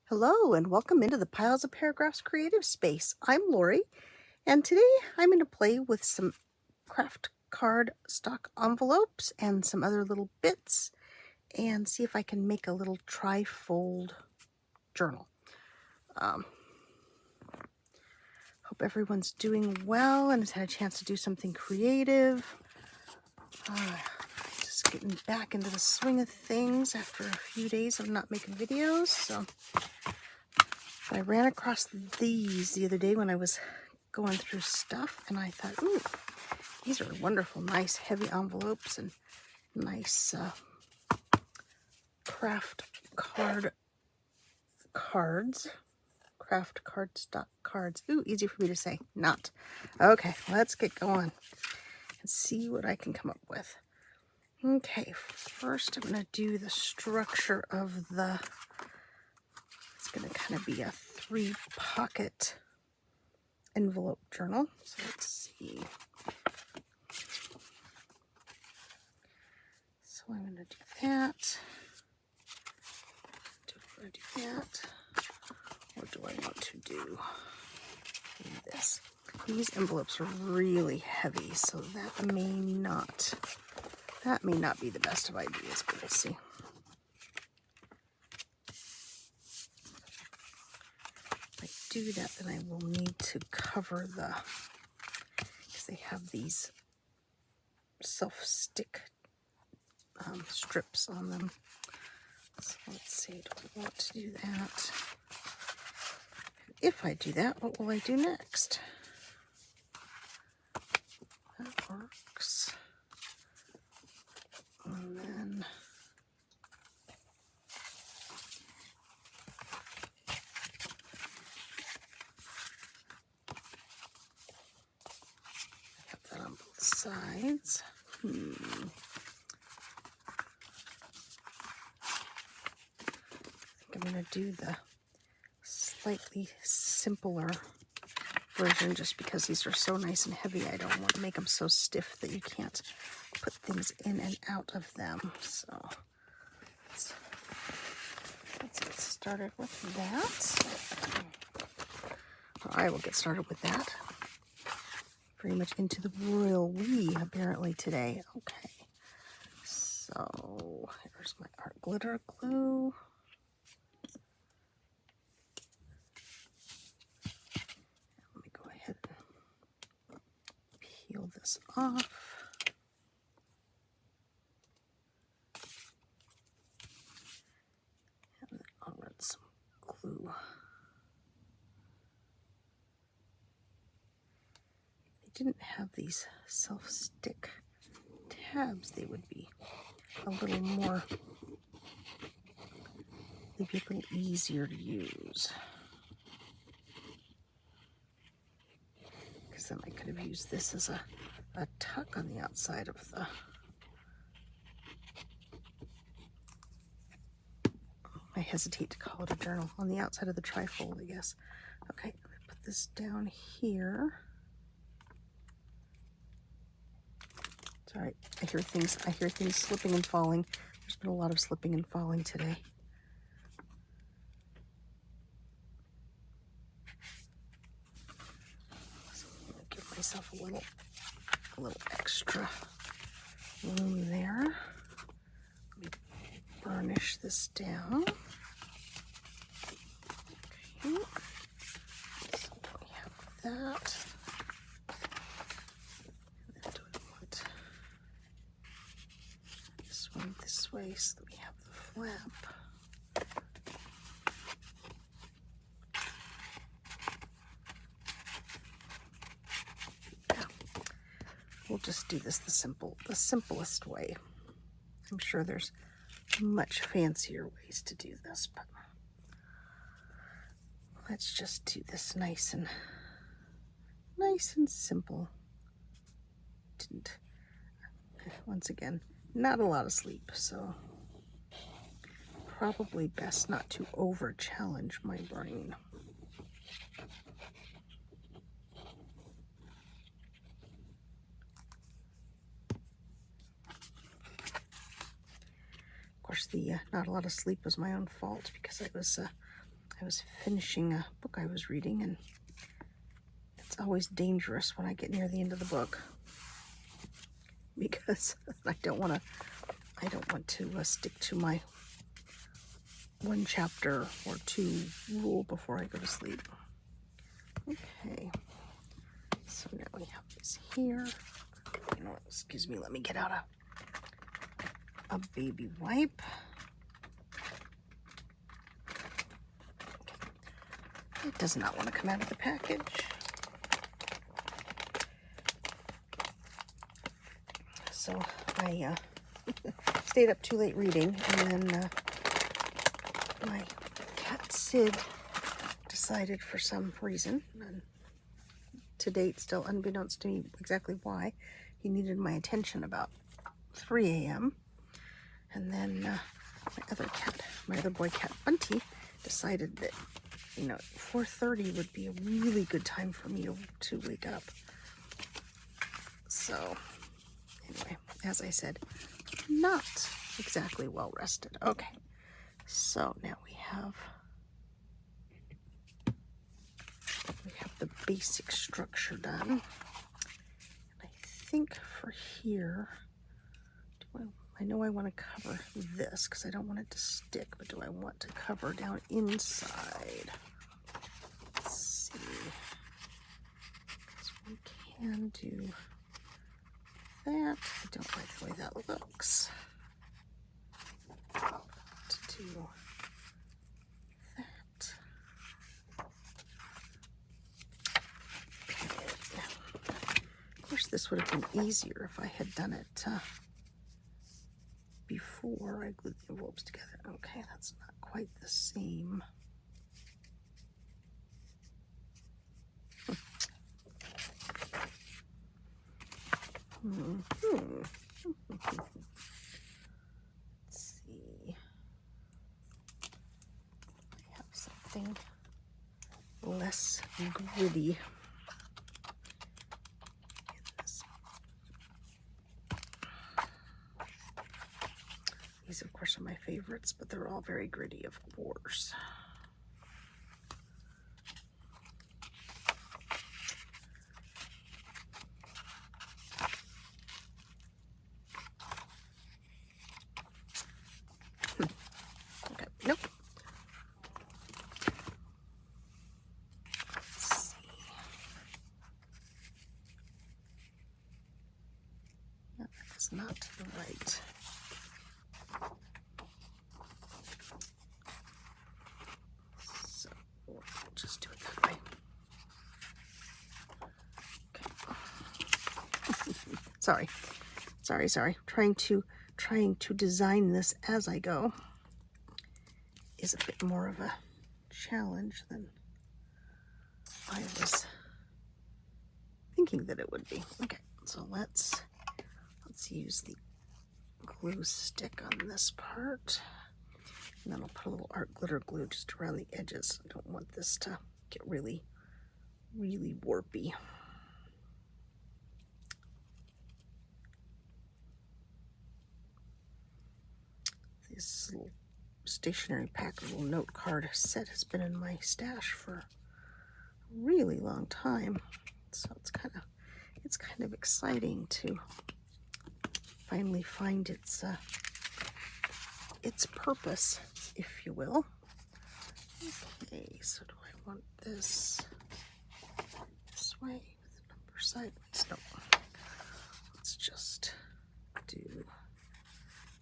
Hello and welcome into the Piles of Paragraphs creative space. I'm Lori, and today I'm going to play with some craft card stock envelopes and some other little bits and see if I can make a little tri-fold journal. Hope everyone's doing well and has had a chance to do something creative. Just getting back into the swing of things after a few days of not making videos, so I ran across these the other day when I was going through stuff, and I thought, ooh, these are wonderful, nice heavy envelopes and nice craft card cards. Craft card stock cards. Ooh, easy for me to say. Not. Okay, let's get going and see what I can come up with. Okay, first I'm going to do the structure of the... It's going to kind of be a 3-pocket envelope journal. So let's see. So I'm going to do that. Do I want to do that? Or do I want to do this? These envelopes are really heavy, so that may not be the best of ideas, but we'll see. Do that, then I will need to cover because they have these self-stick strips on them. So let's see, do I want to do that? If I do that, what will I do next? That works. And then sides. I think I'm going to do the slightly simpler version just because these are so nice and heavy. I don't want to make them so stiff that you can't put things in and out of them. So let's get started with that. I will get started with that. Very much into the royal we apparently today. Okay, so here's my art glitter glue. Let me go ahead and peel this off. And then I'll run some glue. Didn't have these self-stick tabs, they would be a little more, they'd be a little easier to use. Because then I could have used this as a tuck on the outside of the, I hesitate to call it a journal, on the outside of the trifold, I guess. Okay, I'm gonna put this down here. It's all right. I hear things slipping and falling. There's been a lot of slipping and falling today. So I'm gonna give myself a little extra room there. Let me burnish this down. Okay. So we have that. This way so that we have the flap. Yeah. We'll just do this the simplest way. I'm sure there's much fancier ways to do this, but let's just do this nice and simple. Once again, not a lot of sleep, so probably best not to over-challenge my brain. Of course, the not a lot of sleep was my own fault because I I was finishing a book I was reading, and it's always dangerous when I get near the end of the book because I don't want to stick to my 1 chapter or 2 rule before I go to sleep. Okay, so now we have this here. You know what, excuse me, let me get out a baby wipe. Okay. It does not want to come out of the package. So I stayed up too late reading, and then my cat Sid decided for some reason, and to date still unbeknownst to me exactly why, he needed my attention about 3 a.m. And then my other boy cat Bunty decided that, 4:30 would be a really good time for me to wake up. So anyway, as I said, not exactly well rested. Okay, so now we have the basic structure done. And I think for here, I know I want to cover this because I don't want it to stick, but do I want to cover down inside? Let's see. Because we can do that. I don't like the way that looks. To do that. Of course, this would have been easier if I had done it before I glued the envelopes together. Okay, that's not quite the same. Let's see. I have something less gritty. These, of course, are my favorites, but they're all very gritty, of course. Okay, nope. Let's see. No, that's not the right. Just do it that way. Okay. Sorry. Trying to design this as I go is a bit more of a challenge than I was thinking that it would be. Okay, so let's use the glue stick on this part. And then I'll put a little art glitter glue just around the edges. I don't want this to get really, really warpy. This little stationery pack, little note card set has been in my stash for a really long time. So it's kind of exciting to finally find its purpose, if you will. Okay, so do I want this way with the number sideways? No. Let's just do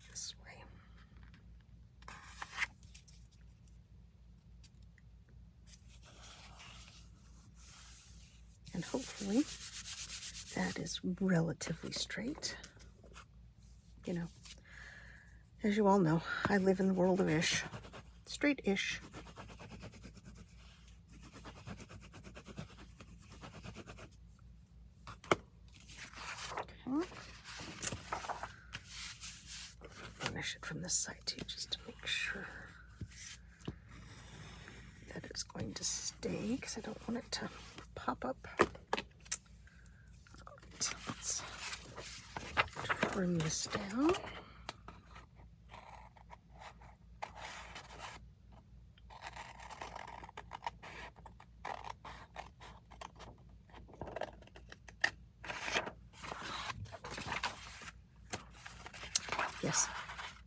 this way. And hopefully that is relatively straight. As you all know, I live in the world of ish. Straight-ish. Okay. Finish it from this side too, just to make sure that it's going to stay, because I don't want it to pop up. All right, let's trim this down. Yes,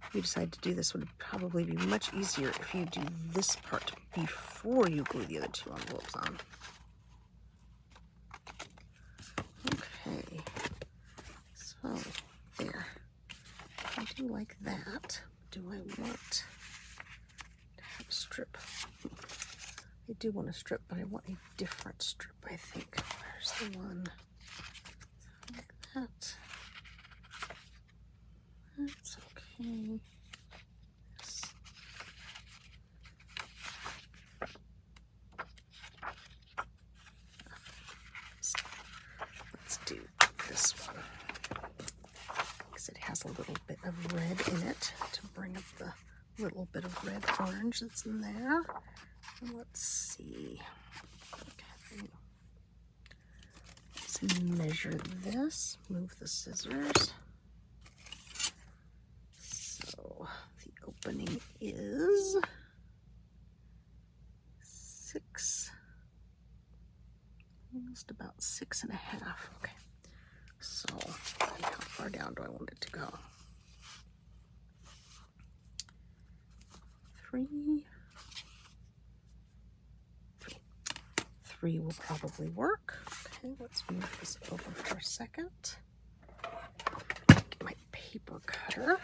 if you decide to do this, would probably be much easier if you do this part before you glue the other two envelopes on. Okay, so there. I do like that. Do I want to have a strip? I do want a strip, but I want a different strip, I think. Where's the one? Like that. That's okay. Yes. Let's do this one, because it has a little bit of red in it to bring up the little bit of red orange that's in there. And let's see. Okay. Let's measure this. Move the scissors. So the opening is 6, almost about 6.5. Okay. So then how far down do I want it to go? 3. 3 will probably work. Okay, let's move this over for a second. Get my paper cutter.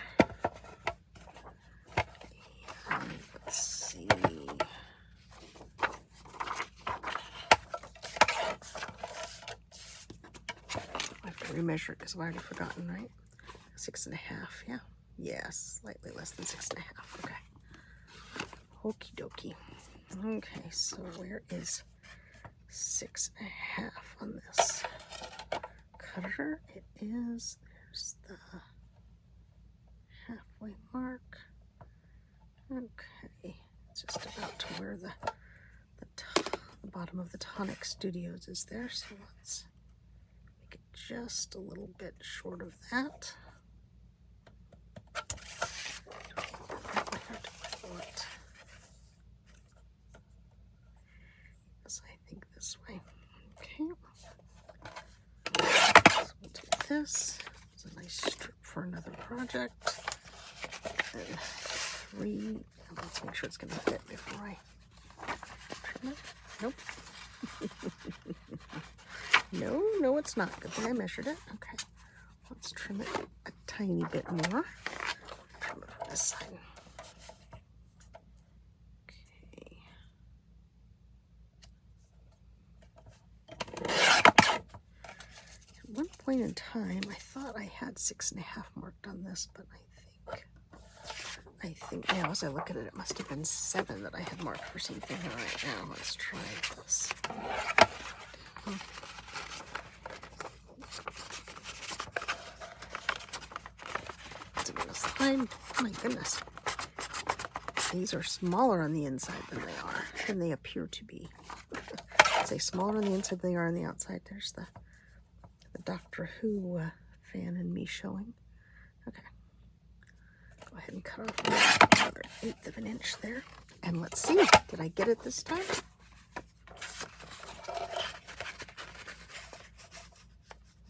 And let's see. I have to remeasure it because I've already forgotten, right? 6.5, yeah. Yes, slightly less than 6.5. Okay. Okie dokie. Okay, so where is 6.5 on this cutter? It is, there's the halfway mark. Okay, it's just about to where the bottom of the Tonic Studios is there, so let's make it just a little bit short of that. I think this way. Okay. So we'll take this. It's a nice strip for another project. And 3. Let's make sure it's going to fit before I trim it. Nope. No, it's not. Good thing I measured it. Okay. Let's trim it a tiny bit more. Trim it from this side. One point in time, I thought I had 6.5 marked on this, but I think now as I look at it, it must have been 7 that I had marked for something. All right, now let's try this. It's a little slime. Oh my goodness. These are smaller on the inside than they appear to be. I'd say smaller on the inside than they are on the outside. There's the Doctor Who fan in me showing. Okay. Go ahead and cut off another 1/8 of an inch there. And let's see, did I get it this time?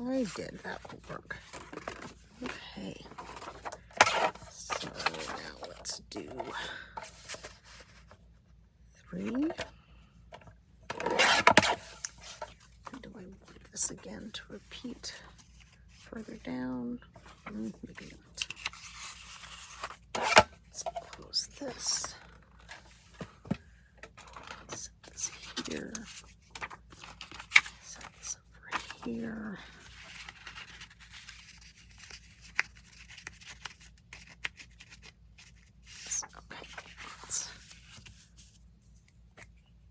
I did. That will work. Okay. So now let's do 3. This again to repeat further down. Maybe not. Let's close this. Set this here. Set this over here. Okay.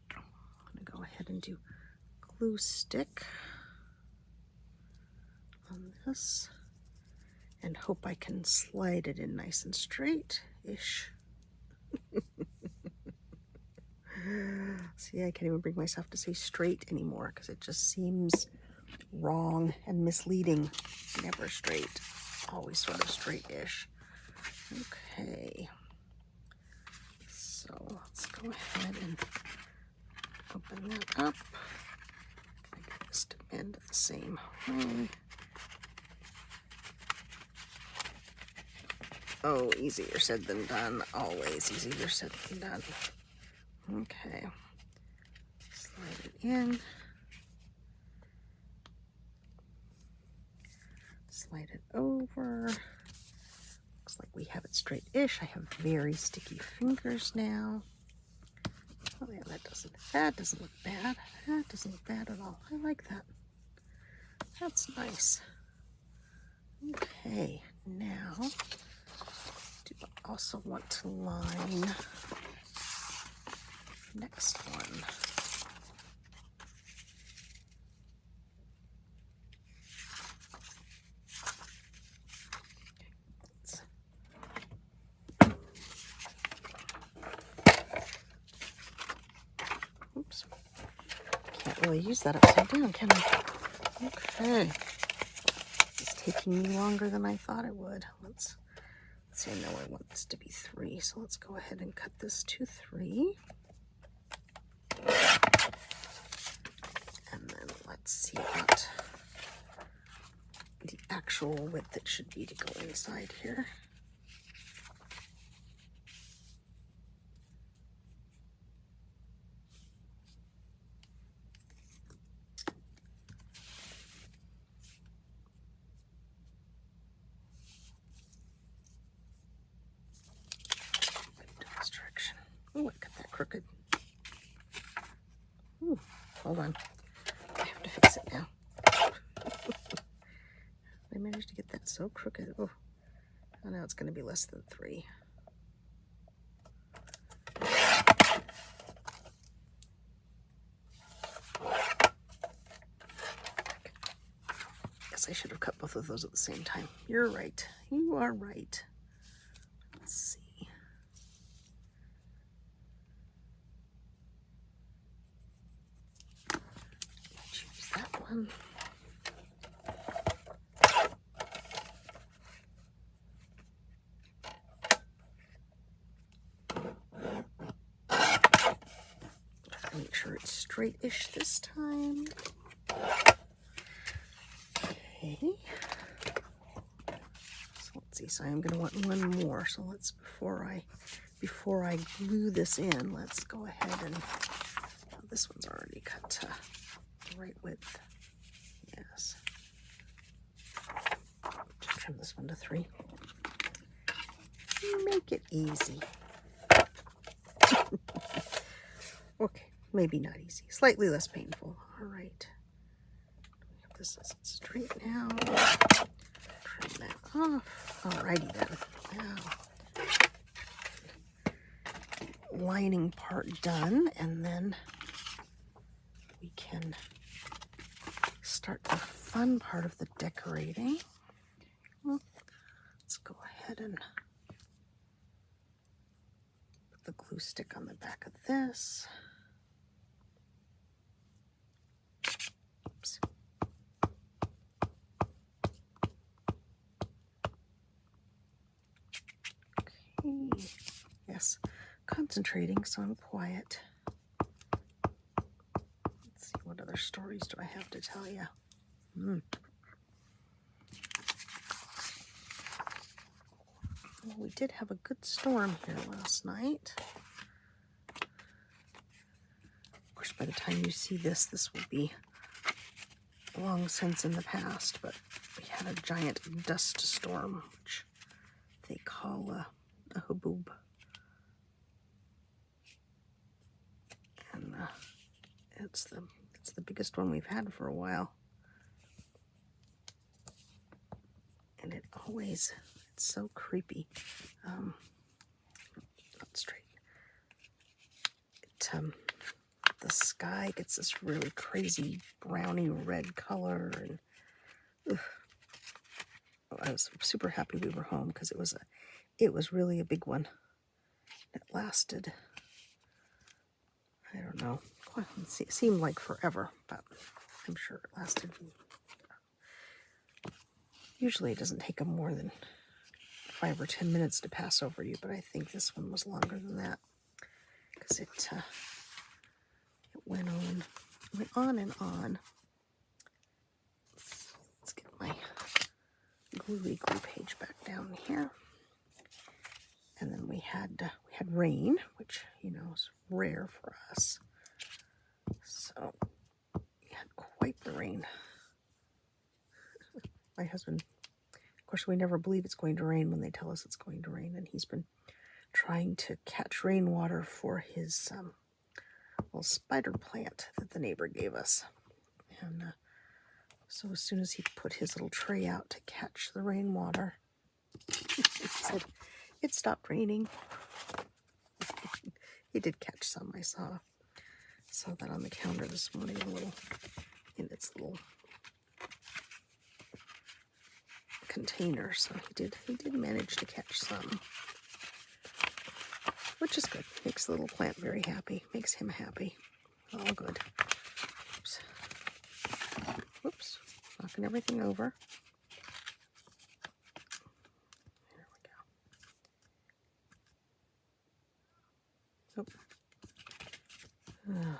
I'm going to go ahead and do glue stick on this and hope I can slide it in nice and straight-ish. See, I can't even bring myself to say straight anymore because it just seems wrong and misleading. Never straight, always sort of straight-ish. Okay, so let's go ahead and open that up. I get this to bend the same way. Oh, easier said than done. Always easier said than done. Okay. Slide it in. Slide it over. Looks like we have it straight-ish. I have very sticky fingers now. Oh yeah, that doesn't look bad. That doesn't look bad at all. I like that. That's nice. Okay, now do I also want to line next one? Oops. Can't really use that upside down, can I? Okay. It's taking me longer than I thought it would. Let's see, I know I want this to be 3, so let's go ahead and cut this to 3. And then let's see what the actual width it should be to go inside here. Oh, I cut that crooked. Ooh, hold on. I have to fix it now. I managed to get that so crooked. Oh, now it's going to be less than 3. Guess I should have cut both of those at the same time. You're right. You are right. Let's see. Choose that one. Try to make sure it's straight-ish this time. Okay. So let's see. So I'm going to want one more. So let's before I glue this in, let's go ahead and this one's already cut to the right width. Yes. Just trim this one to 3. Make it easy. Okay, maybe not easy. Slightly less painful. All right. This is straight now. Trim that off. Alrighty then. Now, lining part done, and then we can start the fun part of the decorating. Well, let's go ahead and put the glue stick on the back of this. Oops. Okay. Yes, concentrating, so I'm quiet. Let's see, what other stories do I have to tell you? Well, we did have a good storm here last night. Of course, by the time you see this, this will be long since in the past, but we had a giant dust storm, which they call a haboob. And it's the biggest one we've had for a while. And it's so creepy. Not straight. The sky gets this really crazy browny red color, and I was super happy we were home because it was really a big one. It lasted, I don't know, it seemed like forever, but I'm sure it lasted. Usually it doesn't take them more than 5 or 10 minutes to pass over you, but I think this one was longer than that because it went on and on. Let's get my gluey glue page back down here. And then we had rain, which, you know, is rare for us. So we had quite the rain. My husband, of course, we never believe it's going to rain when they tell us it's going to rain, and he's been trying to catch rainwater for his little spider plant that the neighbor gave us. And so as soon as he put his little tray out to catch the rainwater, he said it stopped raining. He did catch some. I saw that on the counter this morning, in its little container. So he did manage to catch some, which is good. Makes the little plant very happy. Makes him happy. All good. Oops. Whoops. Knocking everything over. There we go. Oh.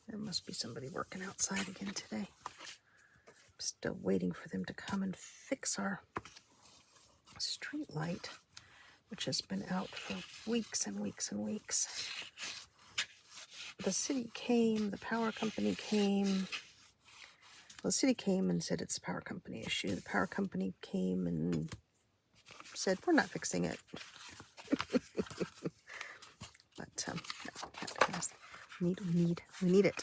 There must be somebody working outside again today. I'm still waiting for them to come and fix our street light, which has been out for weeks and weeks and weeks. The city came, the power company came. Well, the city came and said it's a power company issue. The power company came and said, we're not fixing it. But we need it.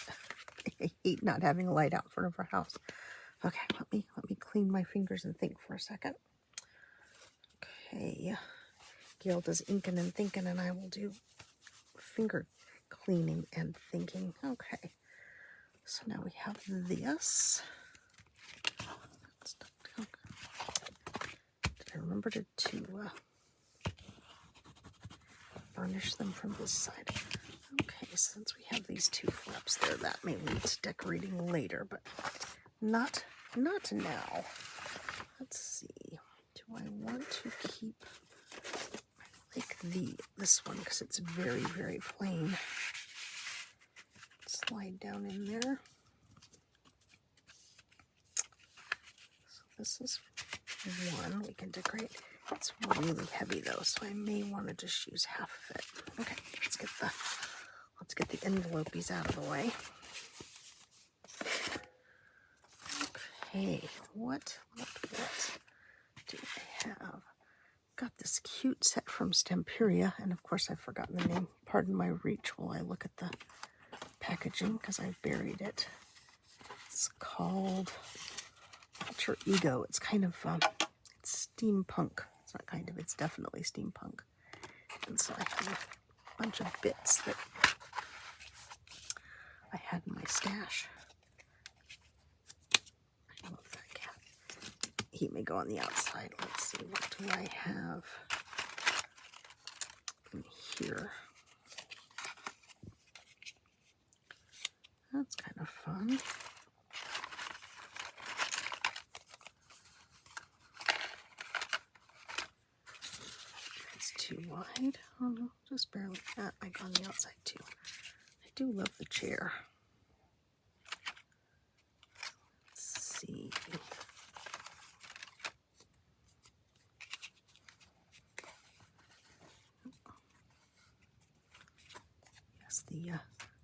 I hate not having a light out in front of our house. Okay, let me clean my fingers and think for a second. Okay, Gail does inking and thinking, and I will do finger cleaning and thinking. Okay, so now we have this. Did I remember to burnish them from this side? Okay, since we have these two flaps there, that may lead to decorating later, but not now. Let's see. Do I want to keep? I like this one because it's very, very plain. Slide down in there. So this is one we can decorate. It's really heavy though, so I may want to just use half of it. Okay, let's get the envelopies out of the way. Okay, what do I have? Got this cute set from Stemperia, and of course I've forgotten the name. Pardon my reach while I look at the packaging because I buried it. It's called Alter Ego. It's kind of it's steampunk. It's not kind of, it's definitely steampunk. And so I have a bunch of bits that I had in my stash. I love that cat. He may go on the outside. Let's see, what do I have in here? That's kind of fun. It's too wide. Oh no, just barely. That might go on the outside too. I do love the chair. Let's see. Yes,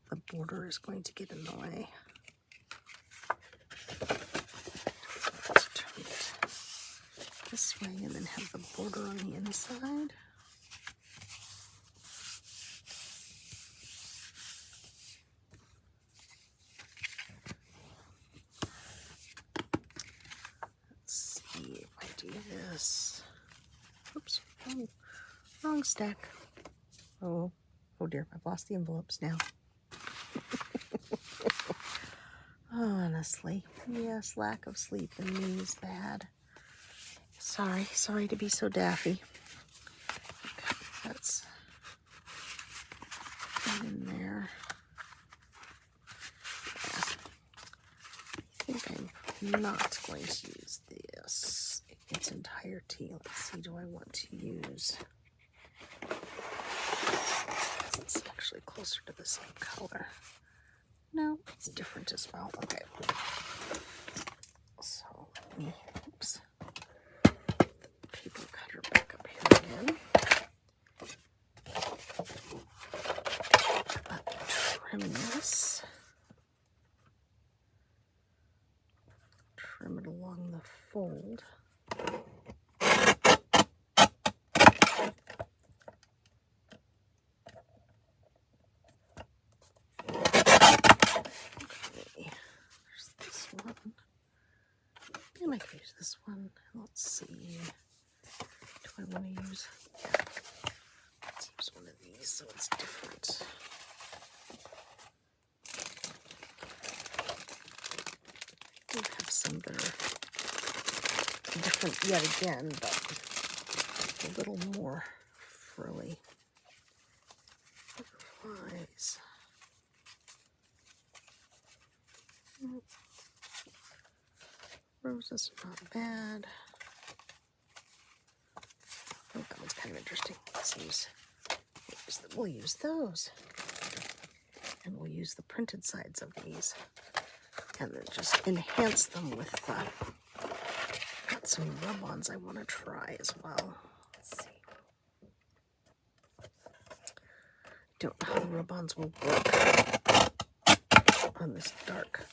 the border is going to get in the way. Let's turn it this way and then have the border on the inside. Let's see if I do this. Oops, oh, wrong stack. Oh dear, I've lost the envelopes now. Honestly, yes, lack of sleep in me is bad. Sorry to be so daffy. Okay, that's in there. Yeah. I think I'm not going to use this in its entirety. Let's see, do I want to use... It's actually closer to the same color. No, it's different as well. Okay. So let me, oops, the paper cutter back up here again. trim this. Trim it along the fold. I might use this one. Let's see. Do I want to use? Let's use one of these so it's different. We have some that are different yet again, but a little more frilly. Butterflies. Roses, not bad. Oh, that one's kind of interesting. We'll use those. And we'll use the printed sides of these. And then just enhance them with, got some rub-ons I want to try as well. Let's see. Don't know how the rub-ons will work on this dark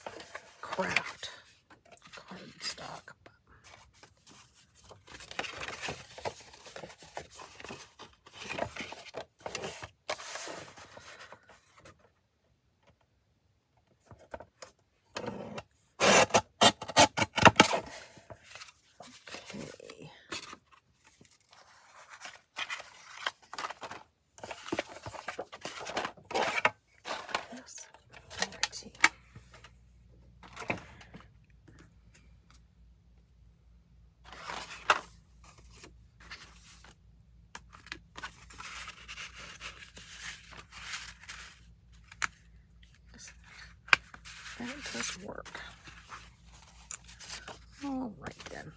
craft cardstock. That does work. All right then.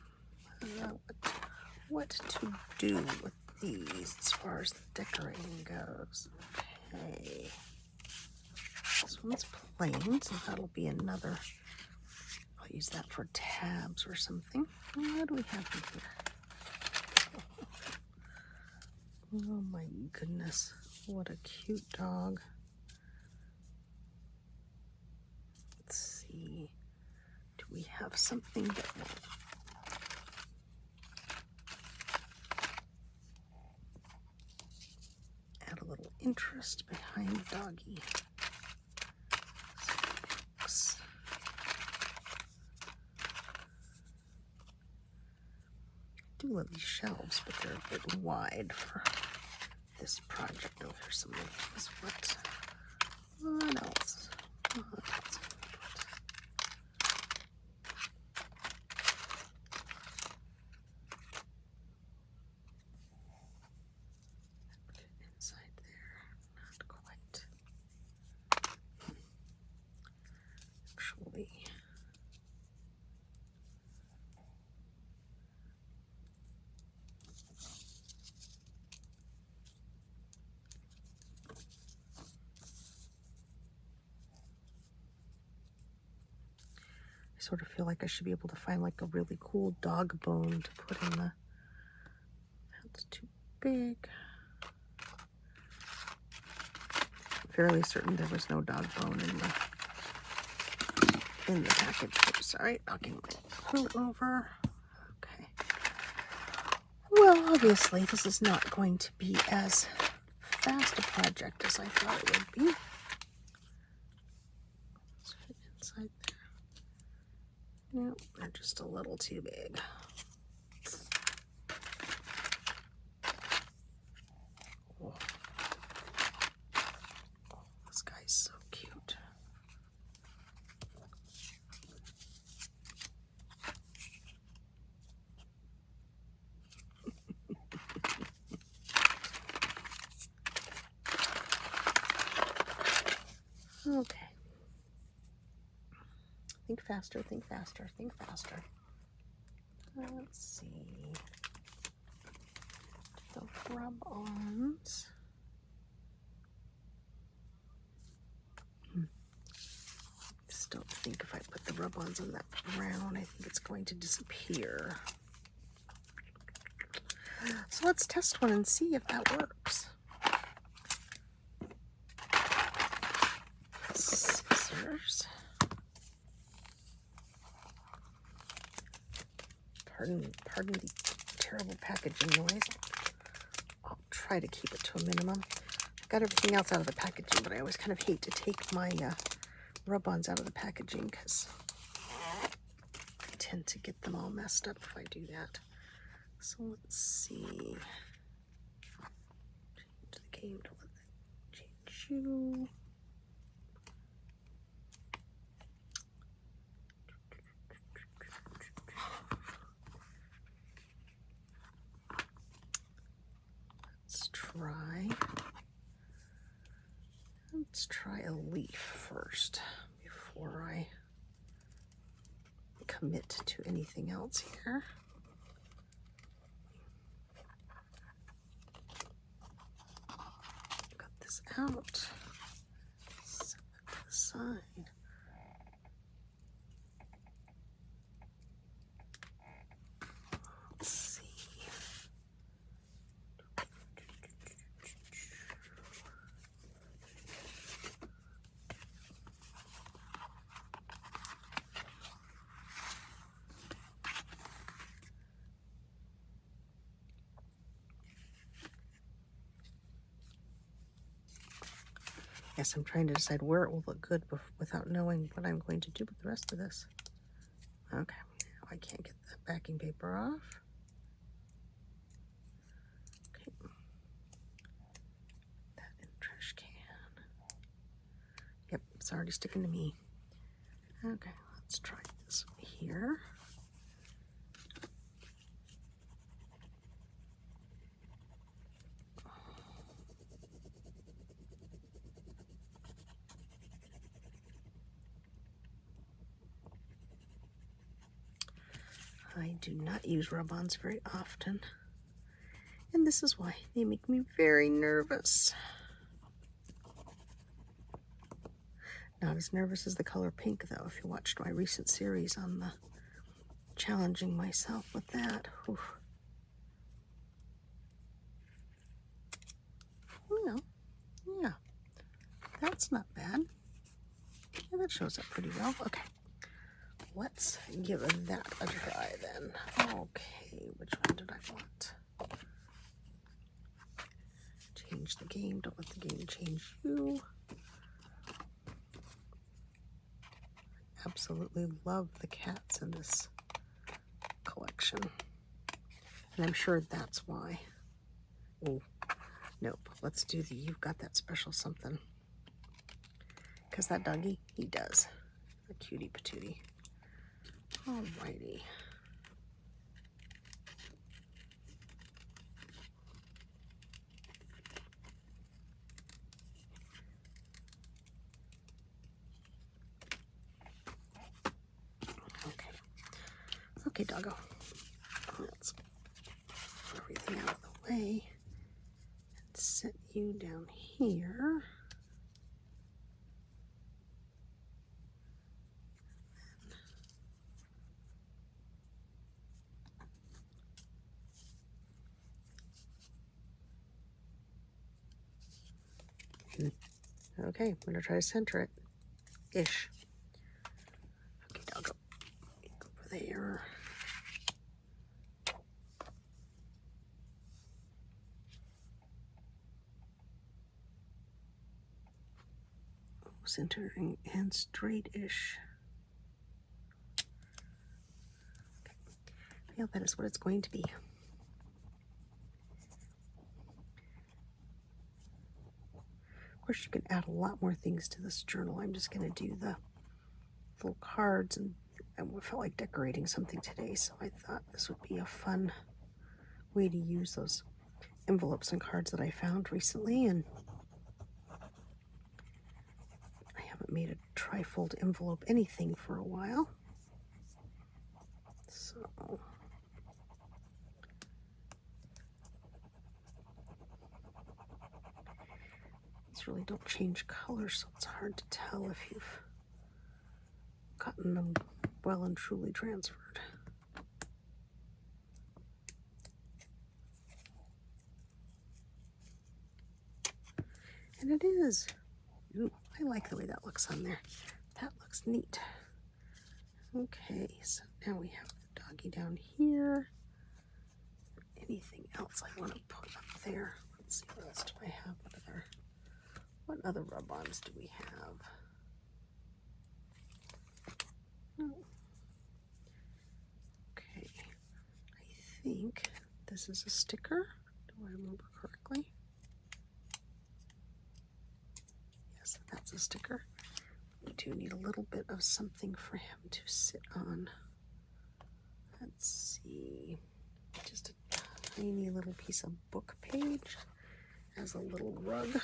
What to do with these as far as the decorating goes? Okay. This one's plain, so that'll be another. I'll use that for tabs or something. What do we have in here? Oh my goodness. What a cute dog. Let's see. Do we have something that will add a little interest behind doggy? I do love these shelves, but they're a bit wide for this project. Oh, here's some of these. What else? What else? Inside there, not quite. Actually, I sort of feel like I should be able to find like a really cool dog bone to put in the. That's too big. I'm fairly certain there was no dog bone in the package. Oops, sorry, knocking my quote over. Okay. Well, obviously this is not going to be as fast a project as I thought it would be. Let's fit inside there. Nope, they're just a little too big. Oh. Oh, this guy's so cute. Okay. Think faster, think faster, think faster. Let's see. The rub-ons. Just don't think if I put the rub-ons on that brown, I think it's going to disappear. So let's test one and see if that works. colors. Pardon the terrible packaging noise. I'll try to keep it to a minimum. I've got everything else out of the packaging, but I always kind of hate to take my rub-ons out of the packaging because I tend to get them all messed up if I do that. So let's see. Change the game to let that change you. Let's try a leaf first before I commit to anything else here. Cut this out, set it to the side. Let's see. Yes, I'm trying to decide where it will look good without knowing what I'm going to do with the rest of this. Okay, now I can't get the backing paper off. Okay, that in the trash can. Yep, it's already sticking to me. Okay, let's try this here. I do not use rub-ons very often, and this is why they make me very nervous. Not as nervous as the color pink, though, if you watched my recent series on the challenging myself with that. Oof. Well, yeah, that's not bad. Yeah, that shows up pretty well. Okay. Let's give that a try then. Okay, which one did I want? Change the game. Don't let the game change you. I absolutely love the cats in this collection. And I'm sure that's why. Oh, nope. Let's do the You've Got That Special Something. Because that doggy, he does. A cutie patootie. Alrighty. Okay, doggo. Let's get everything out of the way and set you down here. Okay, I'm going to try to center it. Ish. Okay, doggo. Go over there. Centering and straight-ish. Okay. I feel that is what it's going to be. Of course, you can add a lot more things to this journal. I'm just going to do the little cards, and I felt like decorating something today, so I thought this would be a fun way to use those envelopes and cards that I found recently. And I haven't made a trifold envelope anything for a while, so these really don't change color, so it's hard to tell if you've gotten them well and truly transferred. And it is. Ooh, I like the way that looks on there. That looks neat. Okay, so now we have the doggy down here. Anything else I want to put up there? Let's see, what else do I have? What other rub-ons do we have? Oh. Okay, I think this is a sticker. Do I remember correctly? Yes, that's a sticker. We do need a little bit of something for him to sit on. Let's see, just a tiny little piece of book page as a little rug.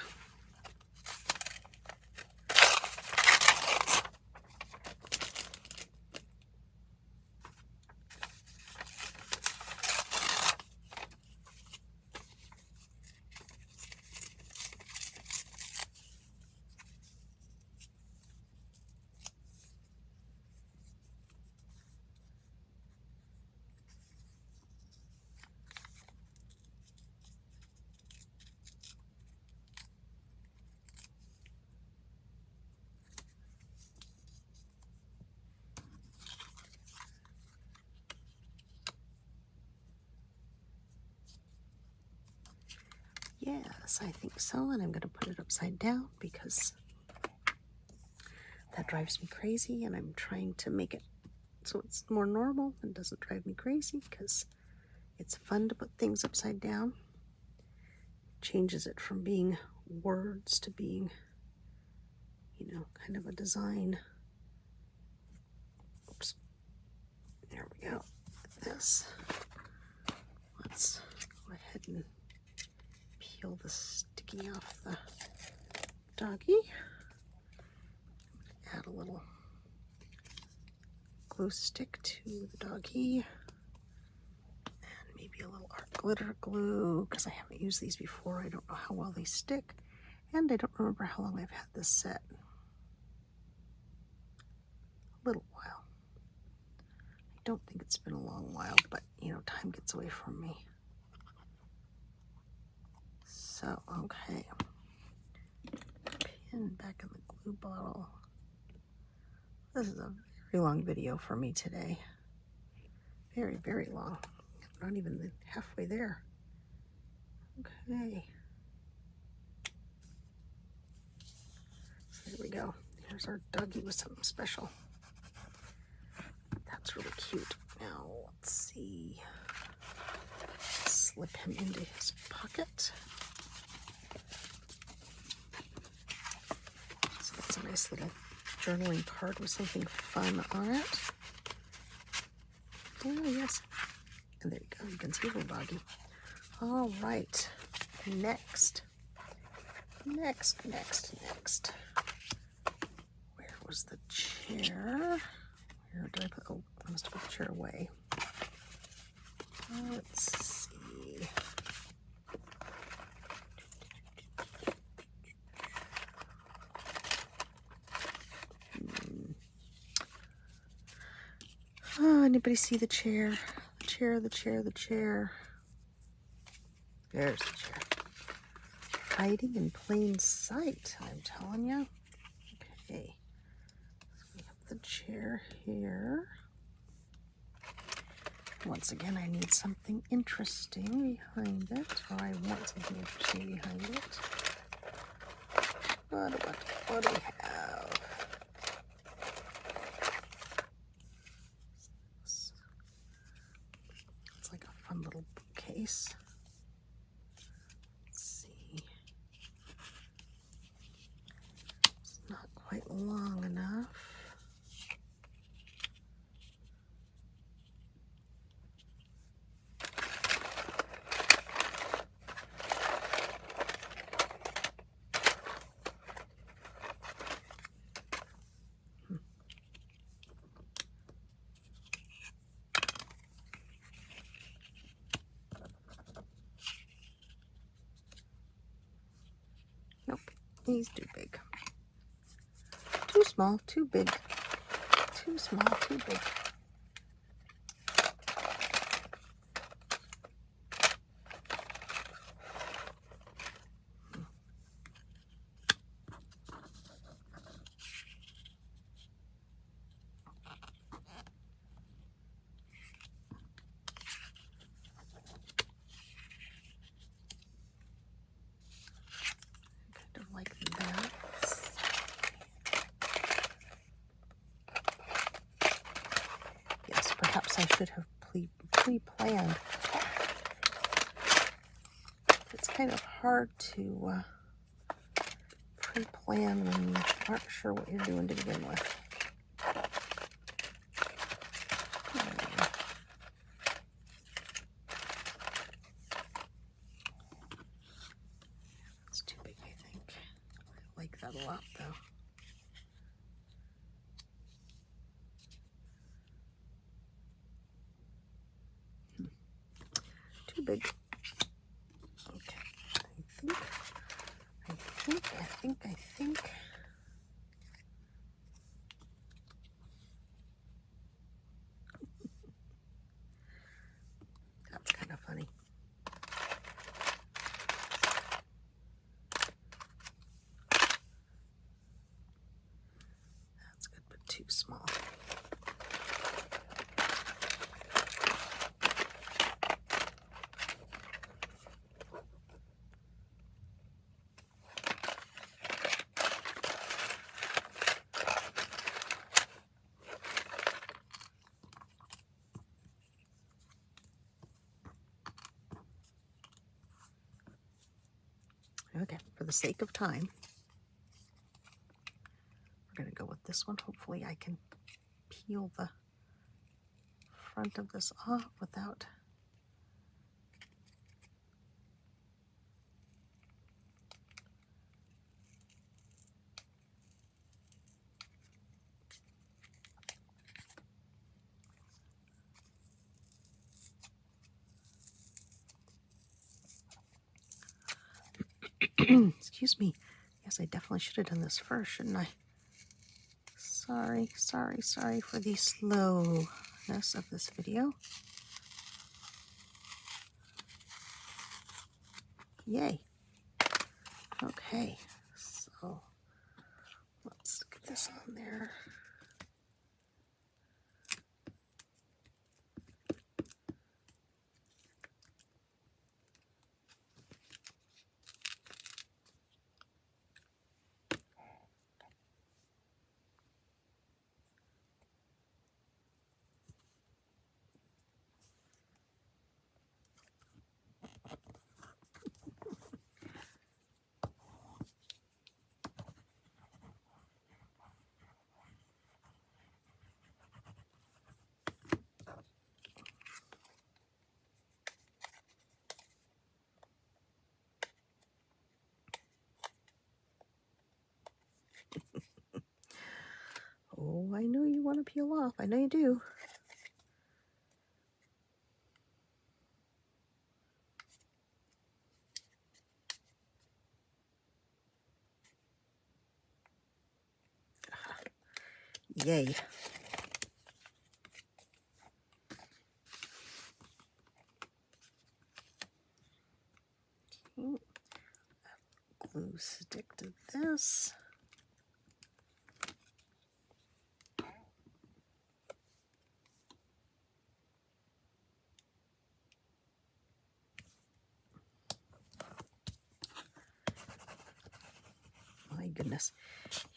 Yes, I think so, and I'm going to put it upside down because that drives me crazy, and I'm trying to make it so it's more normal and doesn't drive me crazy because it's fun to put things upside down. Changes it from being words to being, you know, kind of a design. Oops. There we go. This. Let's go ahead and peel the sticky off the doggy. Add a little glue stick to the doggy. And maybe a little art glitter glue, because I haven't used these before. I don't know how well they stick. And I don't remember how long I've had this set. A little while. I don't think it's been a long while, but you know, time gets away from me. So, okay. Pin back in the glue bottle. This is a very long video for me today. Very, very long. Not even halfway there. Okay. So there we go. Here's our doggy with something special. That's really cute. Now, let's see. Slip him into his pocket. So that's a nice little journaling card with something fun on it. Oh, yes. And there you go. You can see the doggy. All right. Next. Where was the chair? Where did I put? Oh, I must have put the chair away. Let's see. Oh, anybody see the chair? The chair. There's the chair. Hiding in plain sight, I'm telling you. Okay. So we have the chair here. Once again, I need something interesting behind it, or I want something interesting behind it. What do we have? It's like a fun little bookcase. Let's see. It's not quite long enough. Nope, he's too big. Too small, too big. Too small, too big. I should have pre-planned. It's kind of hard to pre-plan when you aren't sure what you're doing to begin with. It's too big, I think. I like that a lot, though. Too big. Okay, I think. That's kind of funny. That's good, but too small. Okay, for the sake of time, we're going to go with this one. Hopefully I can peel the front of this off without excuse me. Yes, I definitely should have done this first, shouldn't I? Sorry for the slowness of this video. Yay. Okay, so let's get this on there. Oh, I know you want to peel off. I know you do. Yay. Okay. Glue stick to this. My goodness,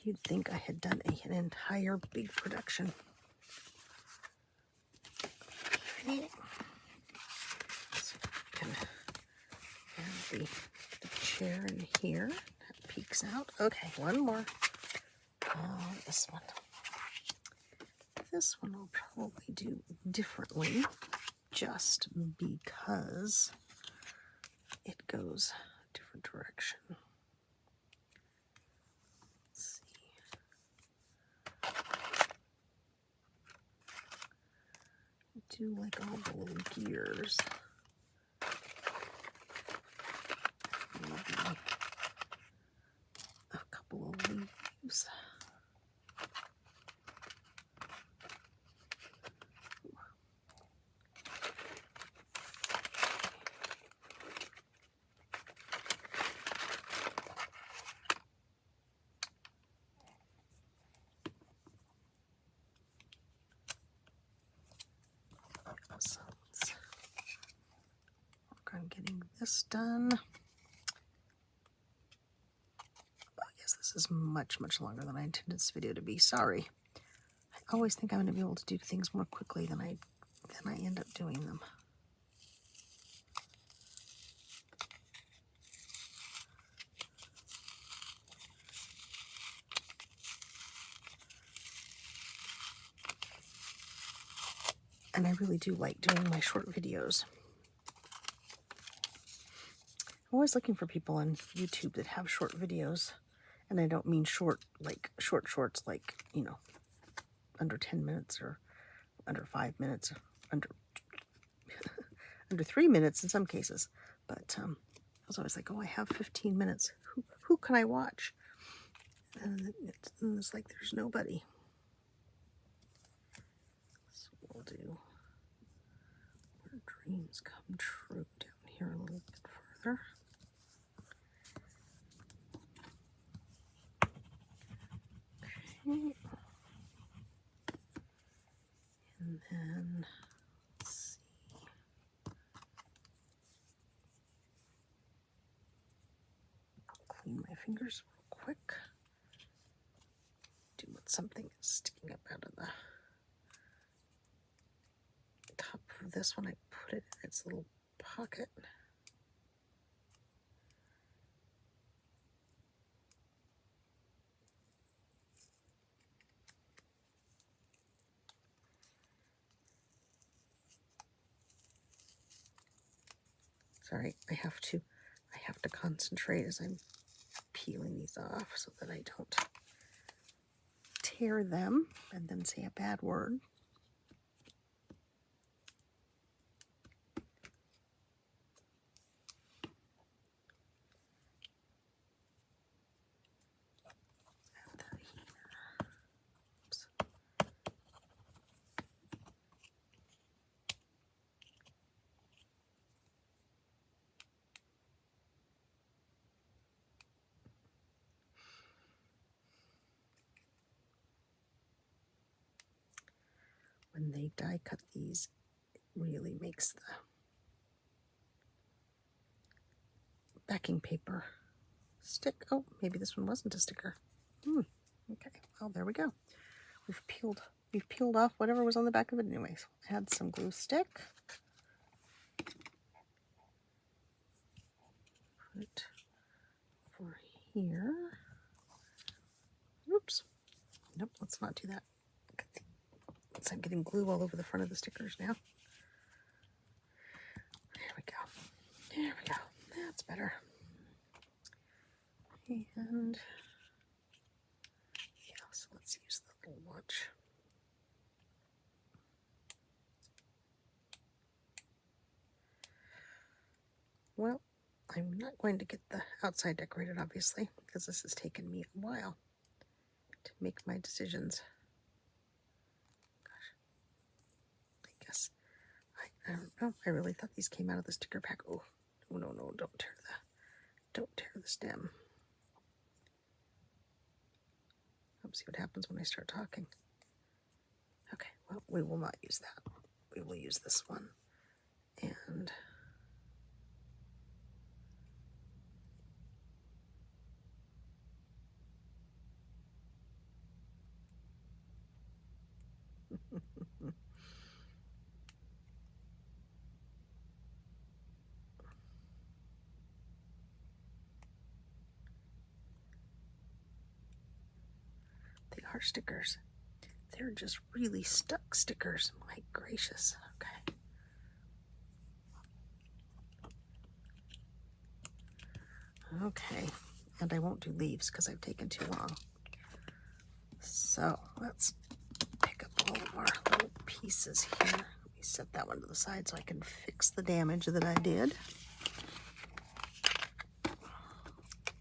you'd think I had done an entire big production. Okay. So I can add the chair in here. That peeks out. Okay, one more. This one. This one I'll probably do differently just because it goes a different direction. Let's see. Do like all the little gears. Maybe a couple of leaves. So let's work on getting this done. Oh yes, this is much longer than I intended this video to be. Sorry. I always think I'm going to be able to do things more quickly than I then I end up doing them. And I really do like doing my short videos. I'm always looking for people on YouTube that have short videos. And I don't mean short, like shorts, like, you know, under 10 minutes or under 5 minutes, or under 3 minutes in some cases. But I was always like, oh, I have 15 minutes. Who can I watch? And it's like there's nobody. So we'll do Where Dreams Come True down here a little bit further. Okay. And then, let's see. Clean my fingers real quick. Do what something is sticking up out of the top of this one. I put it in its little pocket. Sorry, I have to concentrate as I'm peeling these off so that I don't tear them and then say a bad word. Oops. When they die cut these, it really makes the backing paper stick. Oh, maybe this one wasn't a sticker. Okay, well, there we go. We've peeled off whatever was on the back of it anyways. Add some glue stick. Put it over here. Oops. Nope, let's not do that. I'm getting glue all over the front of the stickers now. There we go. There we go. That's better. And yeah, so let's use the little watch. Well, I'm not going to get the outside decorated, obviously, because this has taken me a while to make my decisions. I don't know. I really thought these came out of the sticker pack. Oh, no, don't tear the stem. Let's see what happens when I start talking. Okay, well, we will not use that. We will use this one. And they are stickers. They're just really stuck stickers. My gracious. Okay. Okay. And I won't do leaves because I've taken too long. So let's pick up all of our little pieces here. Let me set that one to the side so I can fix the damage that I did.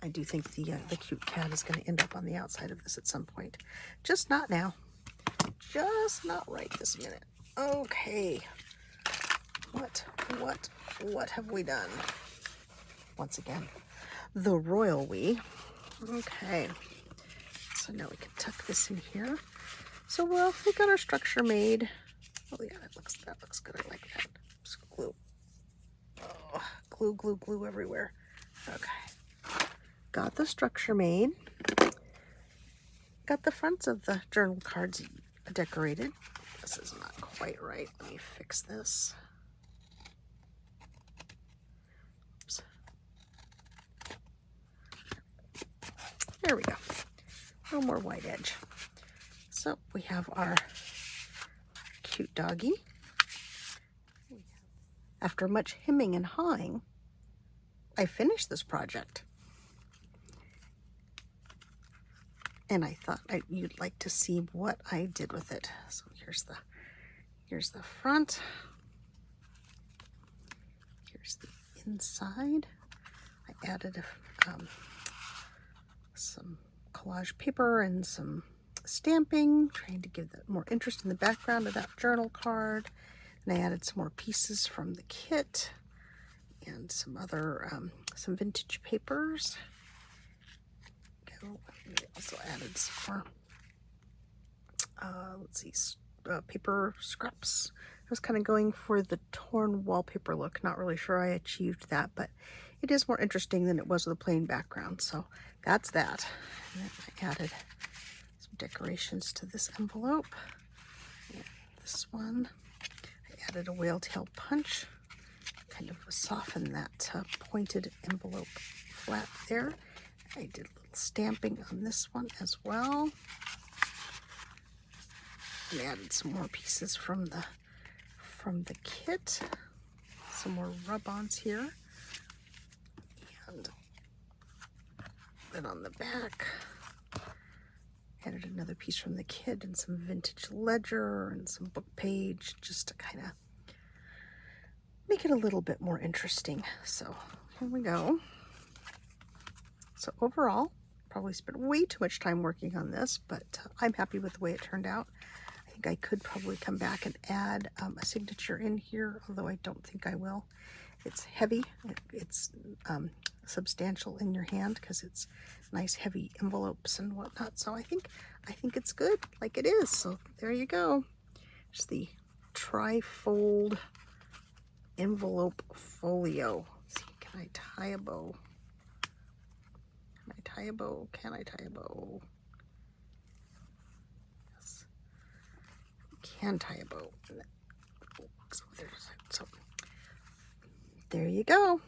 I do think the cute cat is going to end up on the outside of this at some point. Just not now. Just not right this minute. Okay. What have we done? Once again, the royal we. Okay. So now we can tuck this in here. So well, we got our structure made. Oh yeah, that looks good. I like that. Just glue. Oh, glue everywhere. Okay. Got the structure made. Got the fronts of the journal cards decorated. This is not quite right. Let me fix this. Oops. There we go. A little more white edge. So we have our cute doggy. After much hemming and hawing, I finished this project. And I thought you'd like to see what I did with it. So here's the front. Here's the inside. I added some collage paper and some stamping, trying to give that more interest in the background of that journal card. And I added some more pieces from the kit and some other some vintage papers. I also added some more, let's see, paper scraps. I was kind of going for the torn wallpaper look. Not really sure I achieved that, but it is more interesting than it was with a plain background. So that's that. And then I added some decorations to this envelope. And this one, I added a whale tail punch, kind of soften that pointed envelope flat there. I did a little stamping on this one as well. And added some more pieces from the kit. Some more rub-ons here. And then on the back, added another piece from the kit and some vintage ledger and some book page, just to kind of make it a little bit more interesting. So here we go. So overall, probably spent way too much time working on this, but I'm happy with the way it turned out. I think I could probably come back and add a signature in here, although I don't think I will. It's heavy. It's substantial in your hand because it's nice heavy envelopes and whatnot. So I think it's good like it is. So there you go. It's the tri-fold envelope folio. Let's see, can I tie a bow? Can I tie a bow? Can I tie a bow? Yes. Can tie a bow. So there you go.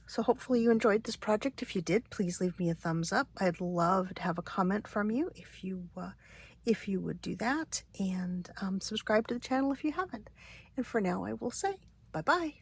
So hopefully you enjoyed this project. If you did, please leave me a thumbs up. I'd love to have a comment from you if you would do that, and subscribe to the channel if you haven't. And for now, I will say bye-bye.